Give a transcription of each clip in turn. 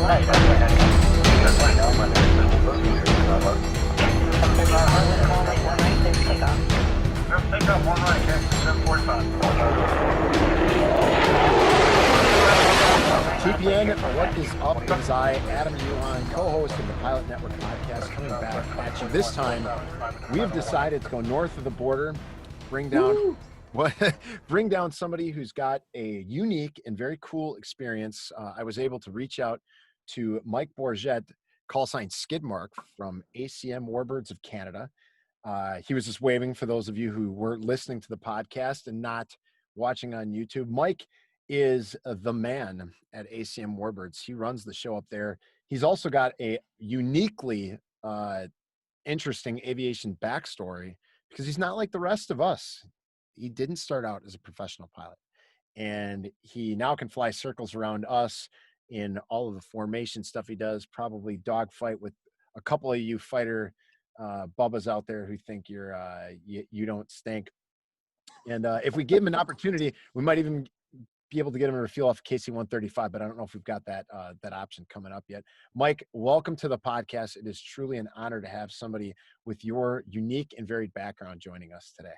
TPN, what is up? It is I, Adam Yuhan, co-host of the Pilot Network podcast, coming back at you. This time, we have decided to go north of the border, bring down somebody who's got a unique and very cool experience. I was able to reach out to Mike Bourget, call sign Skidmark, from ACM Warbirds of Canada. He was just waving for those of you who were listening to the podcast and not watching on YouTube. Mike is the man at ACM Warbirds. He runs the show up there. He's also got a uniquely interesting aviation backstory because he's not like the rest of us. He didn't start out as a professional pilot, and he now can fly circles around us in all of the formation stuff he does, probably dogfight with a couple of you fighter bubbas out there who think you don't stink. And if we give him an opportunity, we might even be able to get him to refuel off KC-135, but I don't know if we've got that option coming up yet. Mike, welcome to the podcast. It is truly an honor to have somebody with your unique and varied background joining us today.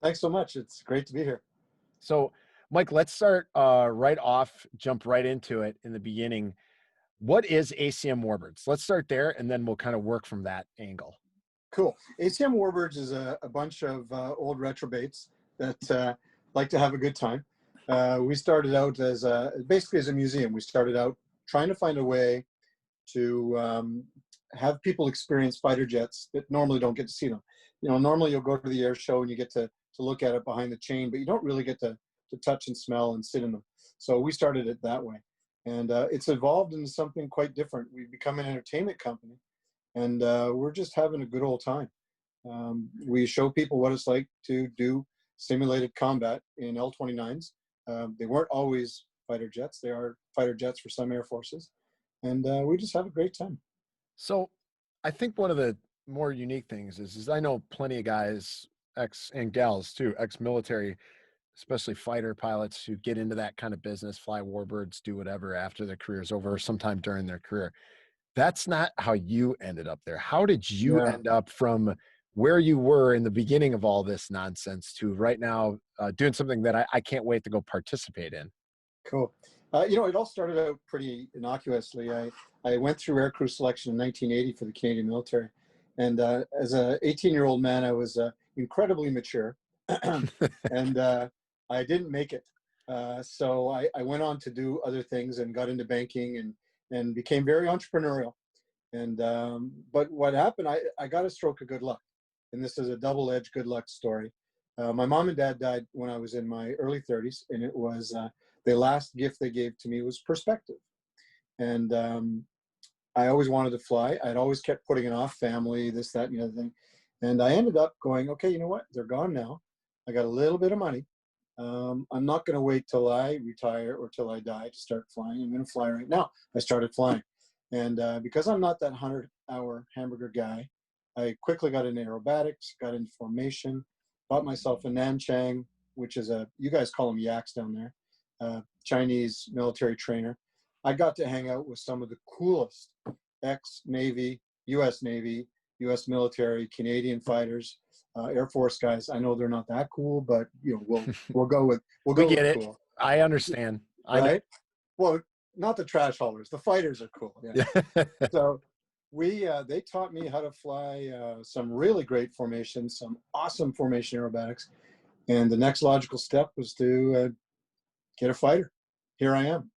Thanks so much. It's great to be here. So, Mike, let's start right off, jump right into it in the beginning. What is ACM Warbirds? Let's start there, and then we'll kind of work from that angle. Cool. ACM Warbirds is a bunch of old retrobates that like to have a good time. We started out basically as a museum. We started out trying to find a way to have people experience fighter jets that normally don't get to see them. You know, normally you'll go to the air show and you get to look at it behind the chain, but you don't really get to touch and smell and sit in them. So we started it that way. And it's evolved into something quite different. We've become an entertainment company, and we're just having a good old time. We show people what it's like to do simulated combat in L-29s. They weren't always fighter jets. They are fighter jets for some air forces. And we just have a great time. So I think one of the more unique things is I know plenty of guys, and gals too, ex-military, especially fighter pilots who get into that kind of business, fly warbirds, do whatever after their career's over or sometime during their career. That's not how you ended up there. How did you end up from where you were in the beginning of all this nonsense to right now doing something that I can't wait to go participate in? Cool. You know, it all started out pretty innocuously. I went through aircrew selection in 1980 for the Canadian military. And as an 18-year-old man, I was incredibly mature. And I didn't make it. So I went on to do other things and got into banking and became very entrepreneurial. And but what happened, I got a stroke of good luck. And this is a double-edged good luck story. My mom and dad died when I was in my early 30s, and it was the last gift they gave to me was perspective. And I always wanted to fly. I'd always kept putting it off, family, this, that, and the other thing. And I ended up going, okay, you know what? They're gone now. I got a little bit of money. I'm not going to wait till I retire or till I die to start flying. I'm going to fly right now. I started flying. And because I'm not that 100-hour hamburger guy, I quickly got into aerobatics, got into formation, bought myself a Nanchang, which is you guys call them yaks down there, Chinese military trainer. I got to hang out with some of the coolest ex-Navy, U.S. Navy, U.S. military, Canadian fighters, Air Force guys. I know they're not that cool, but you know we'll go with we get it. Cool. I understand. Right? Well, not the trash haulers. The fighters are cool. Yeah. So they taught me how to fly some really great formations, some awesome formation aerobatics, and the next logical step was to get a fighter. Here I am.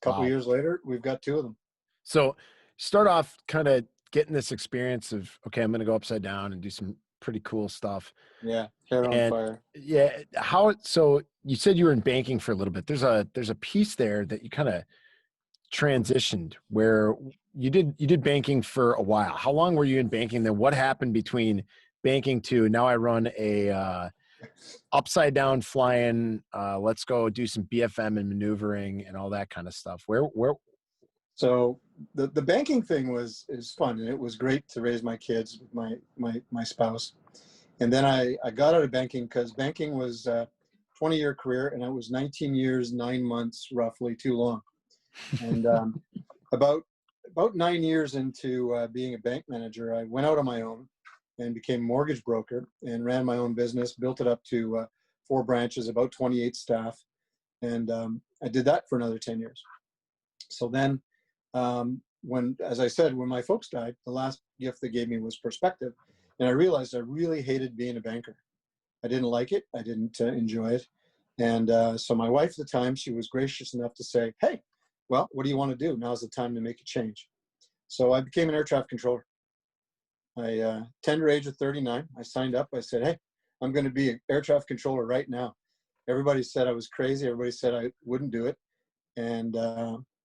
A couple years later, we've got two of them. So start off kind of getting this experience of, okay, I'm going to go upside down and do some pretty cool stuff. Yeah. Hair on fire. Yeah. So you said you were in banking for a little bit. There's a piece there that you kind of transitioned where you did banking for a while. How long were you in banking? Then what happened between banking to now I run a upside down flying, let's go do some BFM and maneuvering and all that kind of stuff. Where? So the banking thing is fun, and it was great to raise my kids with my spouse. And then I got out of banking because banking was a 20-year career, and it was 19 years, 9 months, roughly, too long. And About 9 years into being a bank manager, I went out on my own and became a mortgage broker and ran my own business, built it up to 4 branches, about 28 staff. And I did that for another 10 years. So then as I said, when my folks died, the last gift they gave me was perspective. And I realized I really hated being a banker. I didn't like it. I didn't enjoy it. And so my wife at the time, she was gracious enough to say, hey, well, what do you want to do? Now's the time to make a change. So I became an air traffic controller. Tender age of 39, I signed up. I said, hey, I'm going to be an air traffic controller right now. Everybody said I was crazy. Everybody said I wouldn't do it. And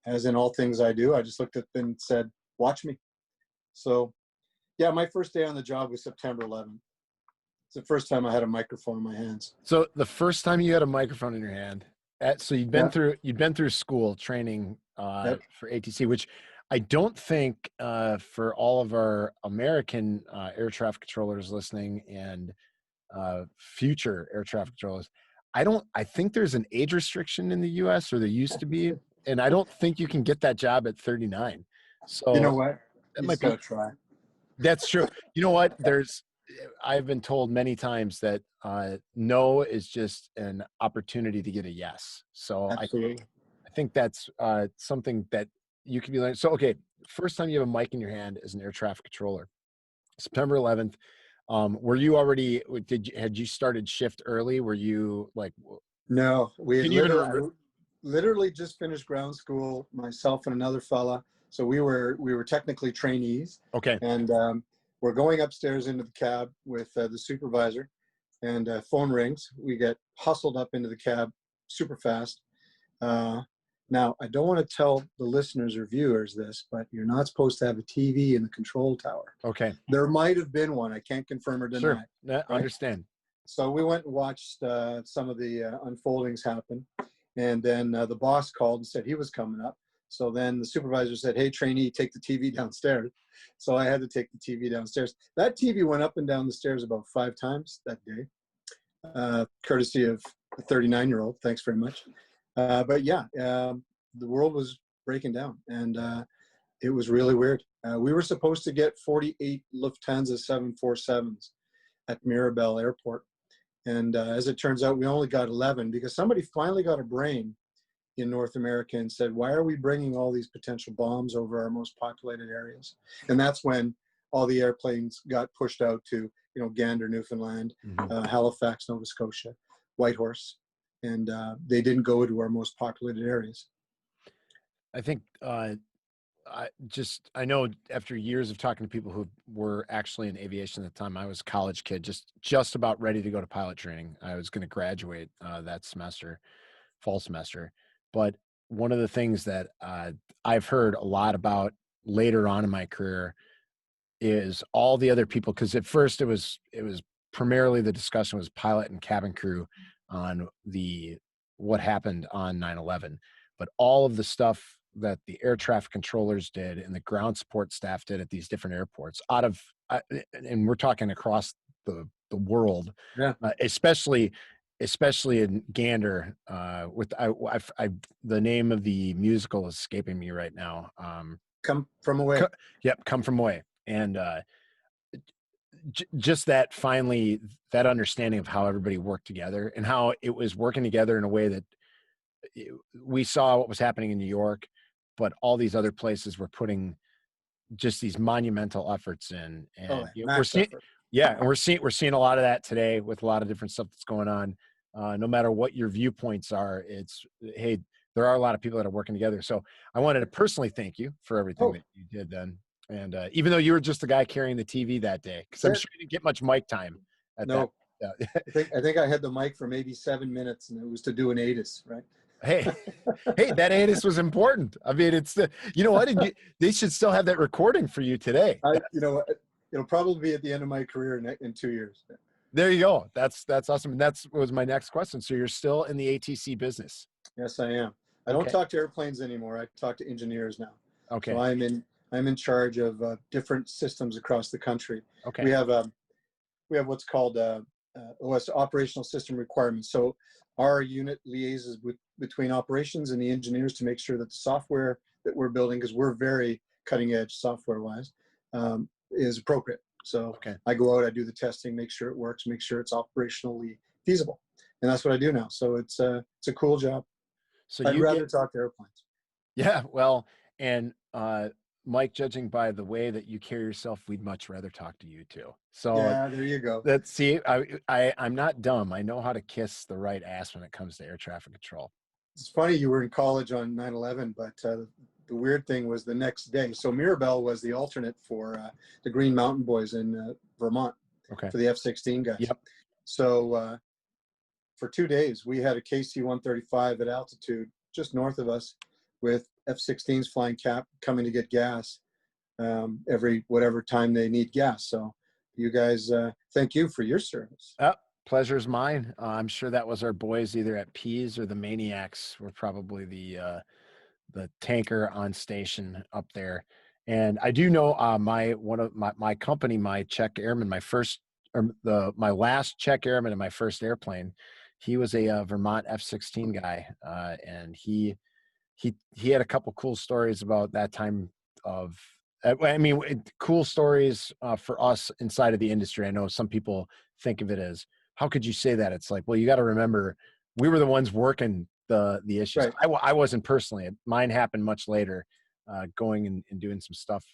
as in all things I do, I just looked at them and said, watch me. So yeah, my first day on the job was September 11th. It's the first time I had a microphone in my hands. So the first time you had a microphone in your hand, so you'd been through school training for ATC, which I don't think for all of our American air traffic controllers listening and future air traffic controllers, I think there's an age restriction in the US, or there used to be, and I don't think you can get that job at 39. So you know what? That You might just be. gotta try. That's true. You know what? I've been told many times that no is just an opportunity to get a yes. So Absolutely. I think that's something that you can be learning. So, okay, first time you have a mic in your hand as an air traffic controller, September 11th. Were you already, had you started shift early? Were you like, No, we had can you even remember? I literally just finished ground school, myself and another fella. So we were technically trainees. Okay. And we're going upstairs into the cab with the supervisor, and phone rings. We get hustled up into the cab super fast. Now, I don't want to tell the listeners or viewers this, but you're not supposed to have a TV in the control tower. Okay. There might have been one. I can't confirm or deny. Sure. Right? Understand. So we went and watched some of the unfoldings happen. And then the boss called and said he was coming up. So then the supervisor said, hey, trainee, take the TV downstairs. So I had to take the TV downstairs. That TV went up and down the stairs about 5 times that day, courtesy of a 39-year-old. Thanks very much. But yeah, the world was breaking down, and it was really weird. We were supposed to get 48 Lufthansa 747s at Mirabel Airport. And as it turns out, we only got 11 because somebody finally got a brain in North America and said, why are we bringing all these potential bombs over our most populated areas? And that's when all the airplanes got pushed out to, Gander, Newfoundland, Halifax, Nova Scotia, Whitehorse, and they didn't go to our most populated areas. I think I know after years of talking to people who were actually in aviation at the time, I was a college kid, just about ready to go to pilot training. I was going to graduate that semester, fall semester. But one of the things that I've heard a lot about later on in my career is all the other people, because at first it was primarily the discussion was pilot and cabin crew on what happened on 9/11, but all of the stuff that the air traffic controllers did and the ground support staff did at these different airports and we're talking across the world, especially in Gander, with the name of the musical is escaping me right now. Come From Away. Come From Away. And just that understanding of how everybody worked together and how it was working together in a way that we saw what was happening in New York, but all these other places were putting just these monumental efforts in. And we're seeing a lot of that today with a lot of different stuff that's going on. No matter what your viewpoints are, hey, there are a lot of people that are working together. So I wanted to personally thank you for everything that you did then. And even though you were just the guy carrying the TV that day, because I'm sure you didn't get much mic time. I think I had the mic for maybe 7 minutes, and it was to do an ATIS, right? Hey, that ATIS was important. I mean, they should still have that recording for you today. It'll probably be at the end of my career in 2 years. There you go. That's awesome. And that was my next question. So you're still in the ATC business? Yes, I am. I don't talk to airplanes anymore. I talk to engineers now. Okay. So I'm in charge of different systems across the country. Okay. We have what's called OS operational system requirements. So our unit liaises between operations and the engineers to make sure that the software that we're building, because we're very cutting edge software wise, is appropriate. So Okay. I go out, I do the testing, make sure it works, make sure it's operationally feasible. And that's what I do now. So it's a cool job. So I'd you rather get, talk to airplanes. yeah, well, and Mike, judging by the way that you carry yourself, we'd much rather talk to you too. So Yeah, there you go. let's see. I'm not dumb. I know how to kiss the right ass when it comes to air traffic control. It's funny you were in college on 9/11, but the weird thing was the next day. So Mirabel was the alternate for the Green Mountain Boys in Vermont Okay. for the F-16 guys. Yep. So for 2 days, we had a KC-135 at altitude just north of us with F-16s flying cap coming to get gas every whatever time they need gas. So you guys, thank you for your service. Pleasure's mine. I'm sure that was our boys either at Pease or the Maniacs were probably the tanker on station up there. And I do know one of my company, my Czech airman, my last Czech airman in my first airplane, he was a Vermont F-16 guy, and he had a couple cool stories about that time of. I mean, cool stories for us inside of the industry. I know some people think of it as, how could you say that? It's like, well, you got to remember, we were the ones working the issues. Right. I wasn't personally. Mine happened much later, going and doing some stuff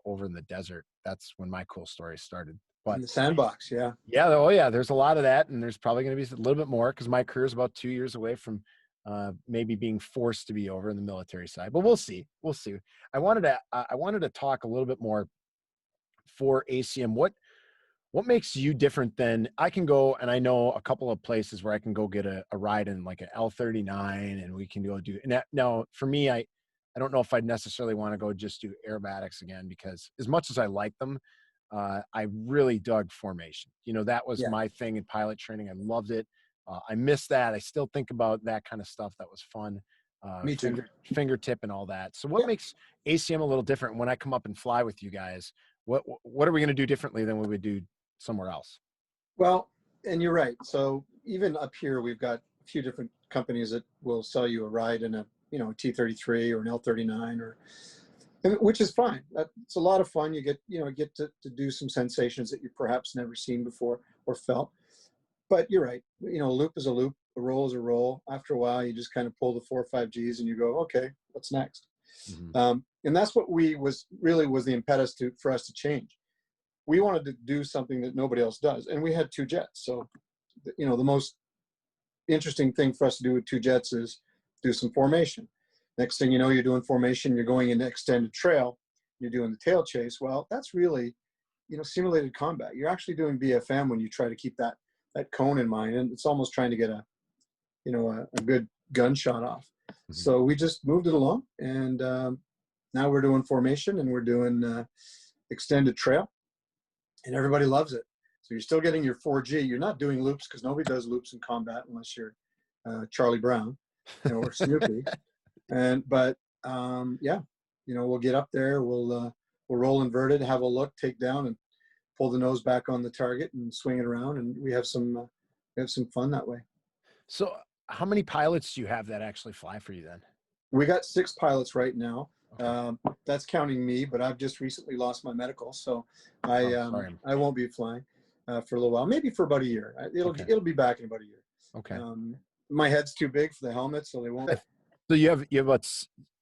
over in the desert. That's when my cool story started. But In the sandbox, yeah. yeah, oh yeah, there's a lot of that, and there's probably going to be a little bit more because my career is about 2 years away from maybe being forced to be over in the military side. But we'll see. We'll see. I wanted to talk a little bit more for ACM. What makes you different than, I can go, and I know a couple of places where I can go get a ride in like an L-39 and we can go do, and that, now for me, I don't know if I'd necessarily want to go just do aerobatics again, because as much as I like them, I really dug formation. That was my thing in pilot training. I loved it. I miss that. I still think about that kind of stuff. That was fun. Me too. Fingertip and all that. So what makes ACM a little different when I come up and fly with you guys? What are we going to do differently than we would do somewhere else? Well, and you're right. So even up here, we've got a few different companies that will sell you a ride in a T-33 or an L-39, which is fine. It's a lot of fun. You get to do some sensations that you perhaps never seen before or felt. But you're right. A loop is a loop. A roll is a roll. After a while, you just kind of pull the 4 or 5 Gs and you go, okay, what's next? Mm-hmm. And that's what was the impetus for us to change. We wanted to do something that nobody else does. And we had 2 jets. So, the most interesting thing for us to do with 2 jets is do some formation. Next thing you know, you're doing formation, you're going into extended trail, you're doing the tail chase. Well, that's really, simulated combat. You're actually doing BFM when you try to keep that cone in mind. And it's almost trying to get a good gunshot off. Mm-hmm. So we just moved it along. And now we're doing formation and we're doing extended trail. And everybody loves it. So you're still getting your 4G. You're not doing loops because nobody does loops in combat unless you're Charlie Brown or Snoopy. But we'll get up there. We'll roll inverted, have a look, take down, and pull the nose back on the target and swing it around. And we have some fun that way. So how many pilots do you have that actually fly for you then? We got 6 pilots right now. Okay. That's counting me, but I've just recently lost my medical, so I won't be flying for a little while, maybe for about a year. It'll be back in about a year. Okay. My head's too big for the helmet, so they won't. So you have what,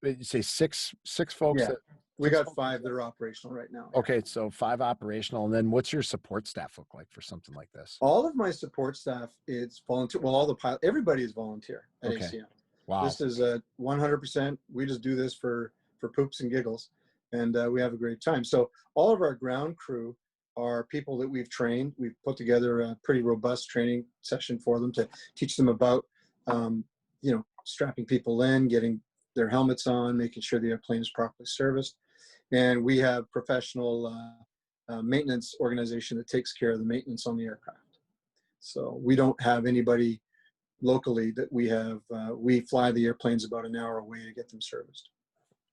you say six folks? Yeah. We got 5 that are operational right now. Okay, so 5 operational, and then what's your support staff look like for something like this? All of my support staff is volunteer. Well, all the pilots, everybody is volunteer at ACM. Wow. This is 100%. We just do this for poops and giggles, and we have a great time. So all of our ground crew are people that we've trained. We've put together a pretty robust training session for them to teach them about, strapping people in, getting their helmets on, making sure the airplane is properly serviced. And we have professional maintenance organization that takes care of the maintenance on the aircraft. So we don't have anybody locally that we have. We fly the airplanes about an hour away to get them serviced.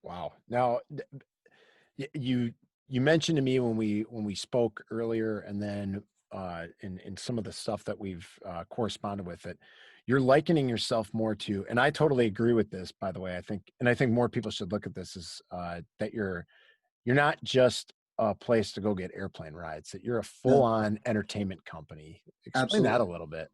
Wow. Now, you mentioned to me when we spoke earlier, and then in some of the stuff that we've corresponded with it, you're likening yourself more to, and I totally agree with this, by the way. I think more people should look at this as that you're not just a place to go get airplane rides, that you're a No, full-on entertainment company. Explain that a absolutely. little bit.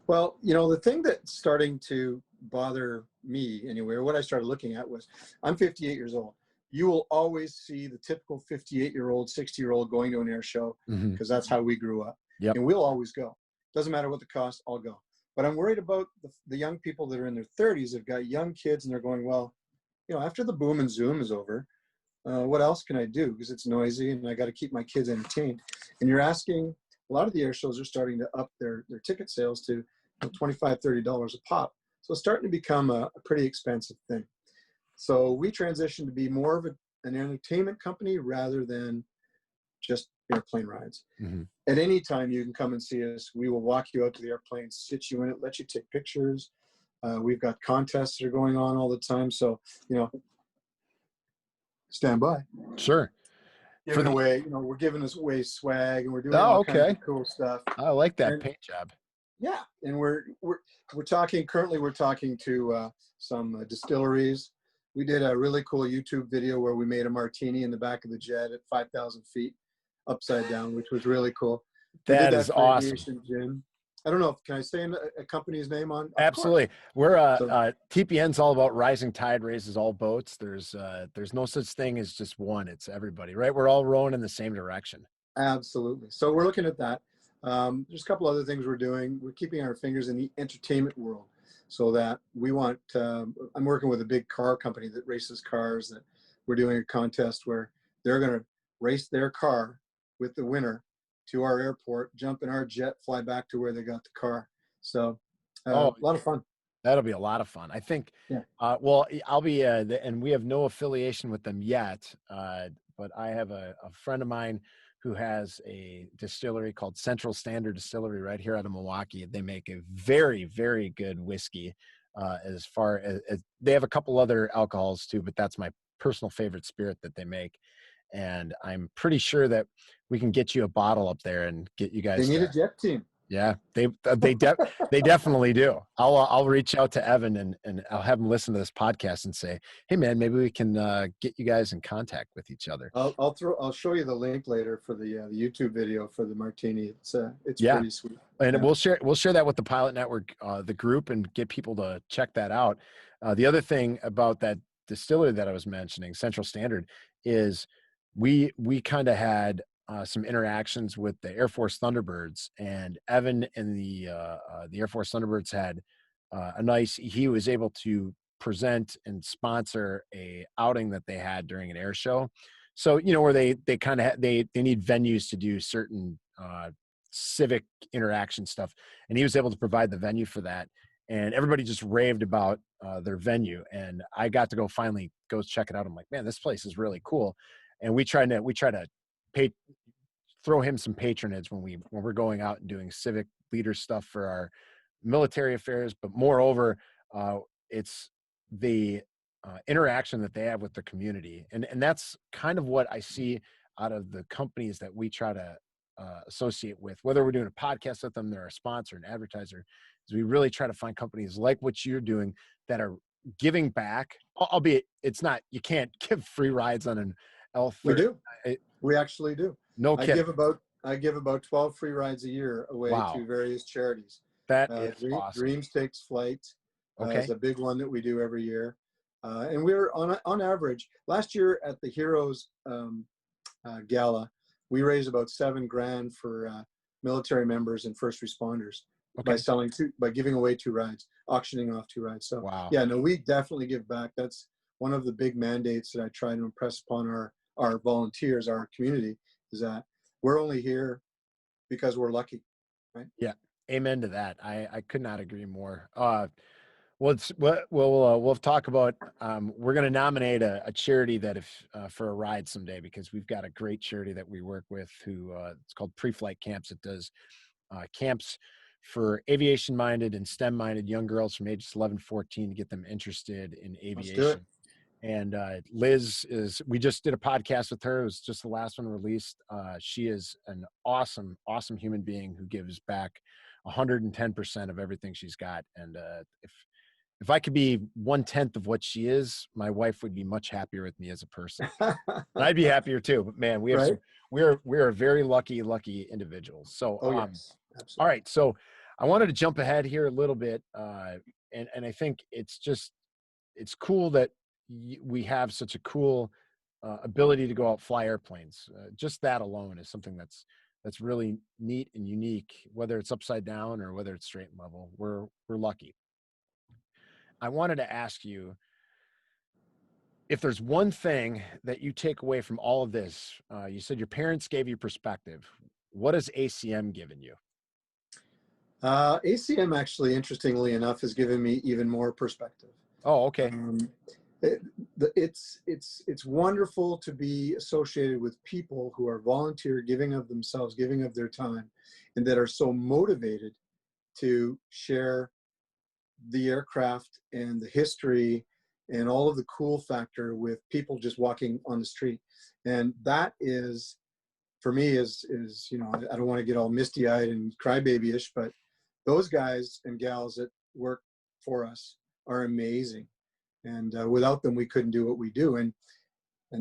Well, the thing that's starting to bother me anyway, or what I started looking at was, I'm 58 years old. You will always see the typical 58-year-old, 60-year-old going to an air show Hmm. because that's how we grew up. Yep. And we'll always go. Doesn't matter what the cost, I'll go. But I'm worried about the young people that are in their 30s, have got young kids, and they're going, well, after the boom and zoom is over, what else can I do? Because it's noisy and I got to keep my kids entertained. And you're asking, a lot of the air shows are starting to up their ticket sales to $25, $30 a pop. So it's starting to become a pretty expensive thing. So we transitioned to be more of an entertainment company rather than just airplane rides. Hmm. At any time you can come and see us. We will walk you out to the airplane, sit you in it, let you take pictures. We've got contests that are going on all the time. So, stand by. Sure. Giving away, we're giving away swag, and we're doing Oh, all kinds okay. of cool stuff. I like that And paint job. yeah, and we're talking to some distilleries. We did a really cool YouTube video where we made a martini in the back of the jet at 5,000 feet upside down, which was really cool. We did That is that for awesome. Aviation Gin. I don't know if, can I say a company's name on? Of Absolutely. course. We're So, TPN's all about rising tide raises all boats. There's no such thing as just one. It's everybody, right? We're all rowing in the same direction. absolutely. So we're looking at that. There's a couple other things we're doing. We're keeping our fingers in the entertainment world, so that we want, I'm working with a big car company that races cars, that we're doing a contest where they're going to race their car with the winner to our airport, jump in our jet, fly back to where they got the car. So a Oh, lot of fun. that'll be a lot of fun. I think, Yeah. well, I'll be, and we have no affiliation with them yet, but I have a friend of mine who has a distillery called Central Standard Distillery right here out of Milwaukee. They make a very, very good whiskey. As far as they have a couple other alcohols too, but that's my personal favorite spirit that they make. And I'm pretty sure that we can get you a bottle up there and get you They guys need a to. jet team. Yeah, they definitely do. I'll reach out to Evan and I'll have him listen to this podcast and say, hey man, maybe we can get you guys in contact with each other. I'll show you the link later for the YouTube video for the martini. It's Yeah, pretty sweet. and Yeah. we'll share that with the Pilot Network, the group, and get people to check that out. The other thing about that distillery that I was mentioning, Central Standard, is we kind of had some interactions with the Air Force Thunderbirds, and Evan and the Air Force Thunderbirds had he was able to present and sponsor a outing that they had during an air show. So, where they kind of they need venues to do certain civic interaction stuff, and he was able to provide the venue for that, and everybody just raved about their venue, and I got to finally go check it out. I'm like, man, this place is really cool. And we try to pay throw him some patronage when we're going out and doing civic leader stuff for our military affairs, but moreover, it's the interaction that they have with the community, and that's kind of what I see out of the companies that we try to associate with. Whether we're doing a podcast with them, they're a sponsor, an advertiser, is we really try to find companies like what you're doing that are giving back. Albeit it's not, you can't give free rides on an L30. We do. We actually do. No I kidding. give about 12 free rides a year away Wow. to various charities. That is awesome. Dreams Takes Flight Okay. is a big one that we do every year. And we're on average, last year at the Heroes Gala, we raised about $7,000 for military members and first responders by giving away 2 rides, auctioning off 2 rides. So wow. Yeah, no, we definitely give back. That's one of the big mandates that I try to impress upon our volunteers, our community, is that we're only here because we're lucky, right? Yeah, amen to that. I could not agree more. We'll talk about. We're going to nominate a charity that for a ride someday, because we've got a great charity that we work with who it's called Pre-Flight Camps. It does camps for aviation-minded and STEM-minded young girls from ages 11 to 14 to get them interested in aviation. Let's do it. And Liz we just did a podcast with her. It was just the last one released. She is an awesome human being who gives back 110% of everything she's got. And if I could be 1/10 of what she is, my wife would be much happier with me as a person. And I'd be happier too. But man, we have Right? some. We're very lucky individuals. So Oh, yes, all absolutely. right. So I wanted to jump ahead here a little bit, and I think it's cool that we have such a cool ability to go out fly airplanes. Just that alone is something that's really neat and unique. Whether it's upside down or whether it's straight and level, we're lucky. I wanted to ask you if there's one thing that you take away from all of this. You said your parents gave you perspective. What has ACM given you? ACM actually, interestingly enough, has given me even more perspective. Oh, okay. Um, it, it's wonderful to be associated with people who are volunteer, giving of themselves, giving of their time, and that are so motivated to share the aircraft and the history and all of the cool factor with people just walking on the street. And that is, for me, is you know, I don't want to get all misty-eyed and crybaby-ish, but those guys and gals that work for us are amazing. And without them, we couldn't do what we do. And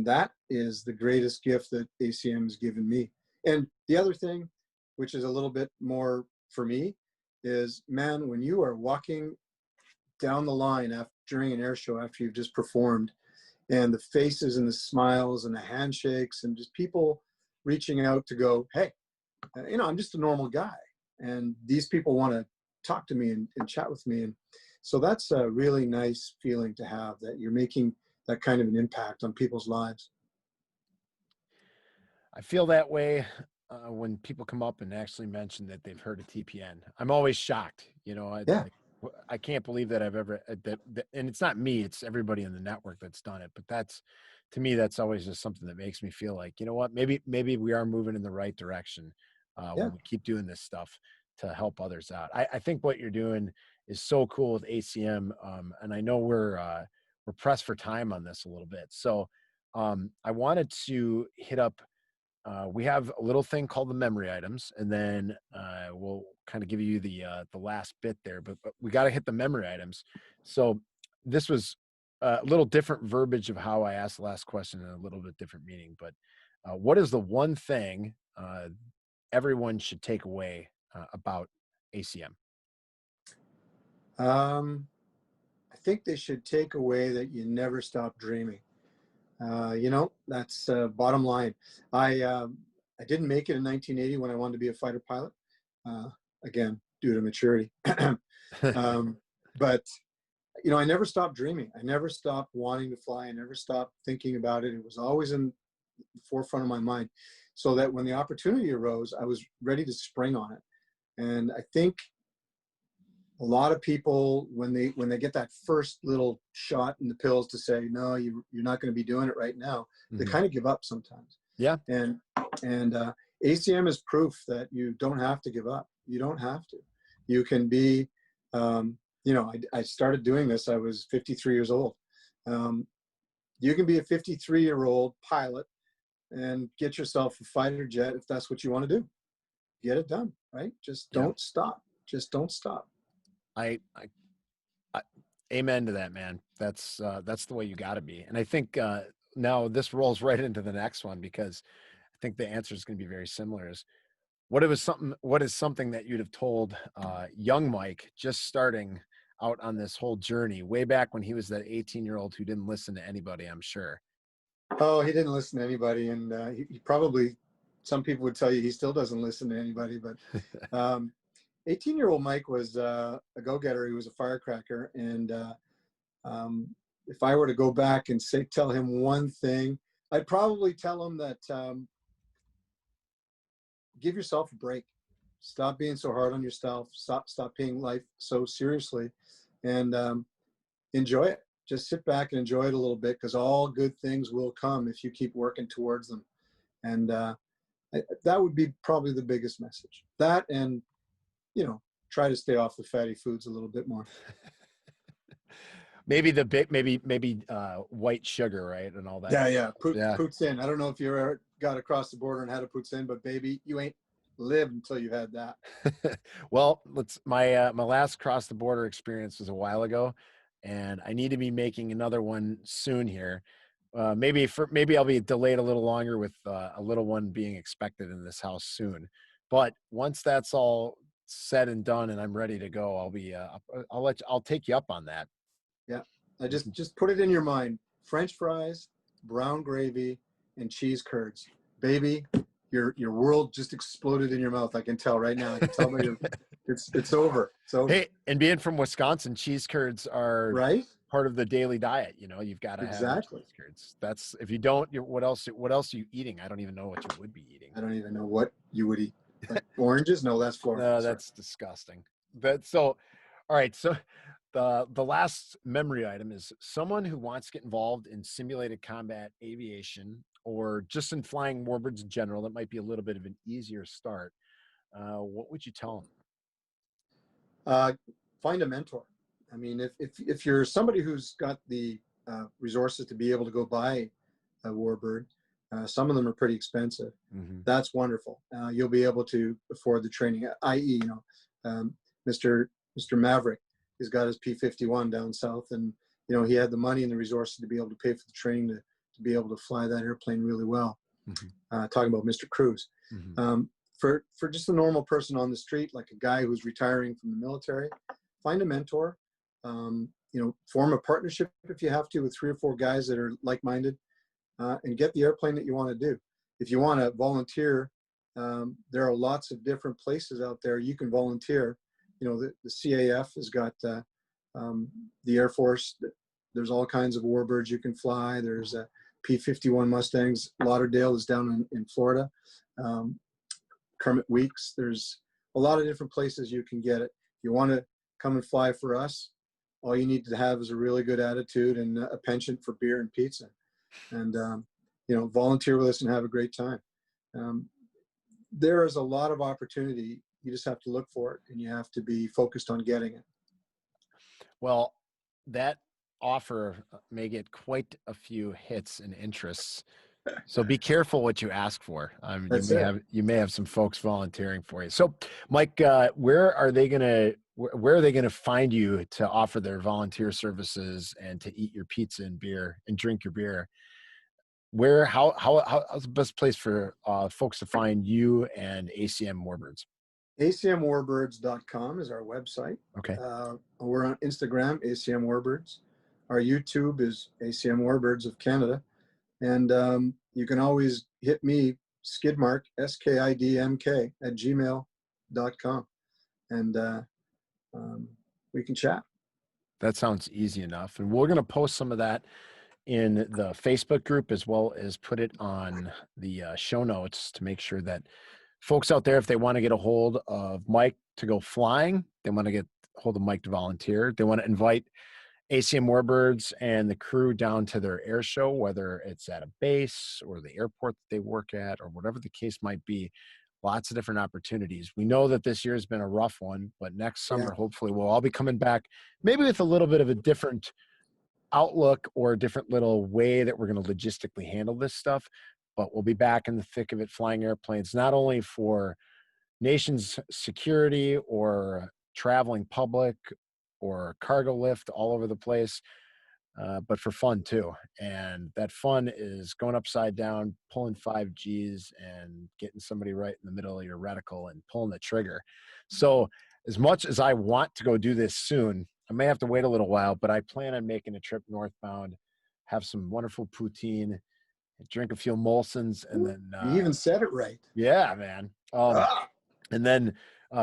that is the greatest gift that ACM has given me. And the other thing, which is a little bit more for me, is, man, when you are walking down the line during an air show after you've just performed, and the faces and the smiles and the handshakes and just people reaching out to go, hey, you know, I'm just a normal guy. And these people want to talk to me and chat with me. And so that's a really nice feeling to have, that you're making that kind of an impact on people's lives. I feel that way when people come up and actually mention that they've heard of TPN. I'm always shocked. You know, Yeah. I can't believe that I've ever that, and it's not me; it's everybody in the network that's done it. But that's, to me, that's always just something that makes me feel like, you know what, maybe we are moving in the right direction Yeah. when we keep doing this stuff to help others out. I think what you're doing is so cool with ACM, and I know we're pressed for time on this a little bit, so I wanted to hit up. We have a little thing called the memory items, and then we'll kind of give you the last bit there. But we got to hit the memory items. So this was a little different verbiage of how I asked the last question, and a little bit different meaning. But what is the one thing everyone should take away about ACM? I think they should take away that you never stop dreaming. You know, that's bottom line. I didn't make it in 1980 when I wanted to be a fighter pilot. Uh, Again, due to maturity. um, but you know, I never stopped dreaming. I never stopped wanting to fly. I never stopped thinking about it. It was always in the forefront of my mind, so that when the opportunity arose, I was ready to spring on it. And I think a lot of people, when they get that first little shot in the pills to say, no, you're not going to be doing it right now, they Mhm. kind of give up sometimes. Yeah. And ACM is proof that you don't have to give up. You don't have to. You can be, you know, I started doing this, I was 53 years old. You can be a 53-year-old pilot and get yourself a fighter jet if that's what you want to do. Get it done, right? Just Yeah. don't stop. Just don't stop. I amen to that, man. That's the way you got to be. And I think now this rolls right into the next one, because I think the answer is going to be very similar. Is what is something that you'd have told young Mike just starting out on this whole journey way back when he was that 18-year-old who didn't listen to anybody, I'm sure. Oh, he didn't listen to anybody, and he probably, some people would tell you he still doesn't listen to anybody. But 18-year-old Mike was a go-getter. He was a firecracker, and if I were to go back and tell him one thing, I'd probably tell him that give yourself a break. Stop being so hard on yourself. Stop taking life so seriously, and enjoy it. Just sit back and enjoy it a little bit, because all good things will come if you keep working towards them. And that would be probably the biggest message. That, and, you know, try to stay off the fatty foods a little bit more. maybe white sugar, right, and all that. Yeah, yeah. Yeah. Poutine. I don't know if you ever got across the border and had a poutine, but baby, you ain't live until you had that. Well, my last cross the border experience was a while ago, and I need to be making another one soon here. Maybe I'll be delayed a little longer with a little one being expected in this house soon. But once that's all said and done and I'm ready to go, I'll take you up on that. Yeah. I just put it in your mind. French fries, brown gravy, and cheese curds. Baby, your world just exploded in your mouth. I can tell right now. I can tell by your it's over. It's over. Hey, and being from Wisconsin, cheese curds are Right? part of the daily diet. You know, you've got to have Exactly. cheese curds. That's if you don't, what else are you eating? I don't even know what you would be eating. I don't even know what you would eat. Like oranges? No, that's Florida. No, that's disgusting. All right. So the last memory item is someone who wants to get involved in simulated combat aviation or just in flying warbirds in general. That might be a little bit of an easier start. What would you tell them? Find a mentor. I mean, if you're somebody who's got the resources to be able to go buy a warbird, some of them are pretty expensive. Mm-hmm. That's wonderful. You'll be able to afford the training. I.e., Mr. Maverick has got his P-51 down south, and he had the money and the resources to be able to pay for the training to be able to fly that airplane really well. Mm-hmm. Talking about Mr. Cruz. Mm-hmm. For just a normal person on the street, like a guy who's retiring from the military, find a mentor. Form a partnership if you have to with 3 or 4 guys that are like-minded, and get the airplane that you want to do. If you want to volunteer, there are lots of different places out there you can volunteer. The CAF has got the Air Force. There's all kinds of warbirds you can fly. There's P-51 Mustangs. Lauderdale is down in Florida. Kermit Weeks. There's a lot of different places you can get it. If you want to come and fly for us, all you need to have is a really good attitude and a penchant for beer and pizza. And, volunteer with us and have a great time. There is a lot of opportunity. You just have to look for it, and you have to be focused on getting it. Well, that offer may get quite a few hits and interests. So be careful what you ask for. You may have some folks volunteering for you. So, Mike, where are they gonna find you to offer their volunteer services and to eat your pizza and beer and drink your beer? How's the best place for folks to find you and ACM Warbirds? ACMWarbirds.com is our website. Okay. We're on Instagram, ACM Warbirds. Our YouTube is ACM Warbirds of Canada. And you can always hit me, Skidmark, SKIDMK, @gmail.com. And we can chat. That sounds easy enough. And we're going to post some of that in the Facebook group, as well as put it on the show notes to make sure that folks out there, if they want to get a hold of Mike to go flying, they want to get a hold of Mike to volunteer, they want to invite ACM Warbirds and the crew down to their air show, whether it's at a base or the airport that they work at or whatever the case might be. Lots of different opportunities. We know that this year has been a rough one, but next summer, hopefully we'll all be coming back, maybe with a little bit of a different outlook or a different little way that we're going to logistically handle this stuff. But we'll be back in the thick of it, flying airplanes, not only for nation's security or traveling public or cargo lift all over the place, but for fun too. And that fun is going upside down, pulling 5Gs and getting somebody right in the middle of your reticle and pulling the trigger. So as much as I want to go do this soon, I may have to wait a little while, but I plan on making a trip northbound, have some wonderful poutine, drink a few Molsons, and then you even said it right. Yeah, man. And then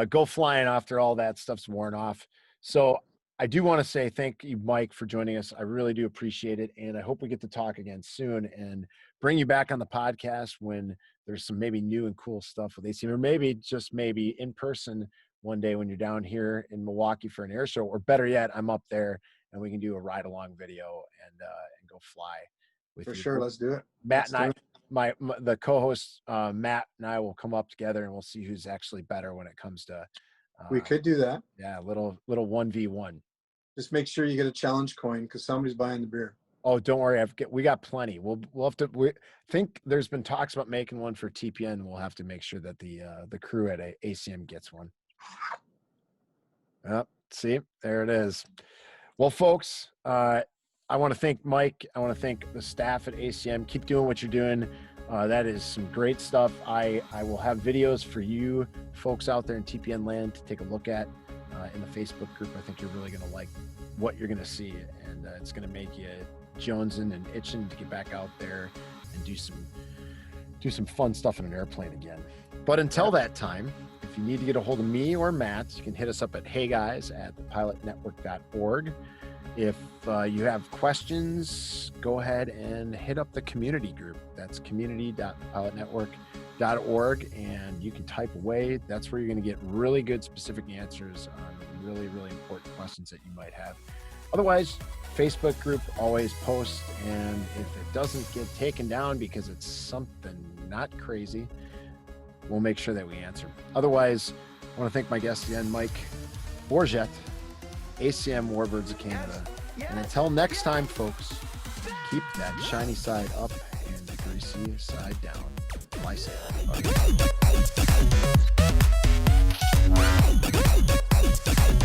go flying after all that stuff's worn off. So I do want to say thank you, Mike, for joining us. I really do appreciate it. And I hope we get to talk again soon and bring you back on the podcast when there's some maybe new and cool stuff with ACM, or maybe just maybe in person one day when you're down here in Milwaukee for an air show, or better yet, I'm up there and we can do a ride along video and go fly with you. For sure. Let's do it. Matt and I, the co-host, Matt and I will come up together and we'll see who's actually better when it comes to. We could do that. Yeah. Little 1v1. Just make sure you get a challenge coin because somebody's buying the beer. Oh, don't worry. We got plenty. We'll have to, we think there's been talks about making one for TPN. We'll have to make sure that the crew at ACM gets one. Yep. See, there it is. Well, folks, I want to thank Mike. I want to thank the staff at ACM. Keep doing what you're doing. That is some great stuff. I will have videos for you folks out there in TPN land to take a look at in the Facebook group. I think you're really going to like what you're going to see, and it's going to make you jonesing and itching to get back out there and do some fun stuff in an airplane again. But until that time, if you need to get a hold of me or Matt, you can hit us up at heyguys@thepilotnetwork.org. If you have questions, go ahead and hit up the community group. That's community.pilotnetwork.org, and you can type away. That's where you're going to get really good specific answers on really, really important questions that you might have. Otherwise, Facebook group always posts, and if it doesn't get taken down because it's something not crazy, we'll make sure that we answer. Otherwise, I want to thank my guest again, Mike Bourget, ACM Warbirds of Canada. And until next time, folks, keep that shiny side up and the greasy side down. Fly safe, everybody.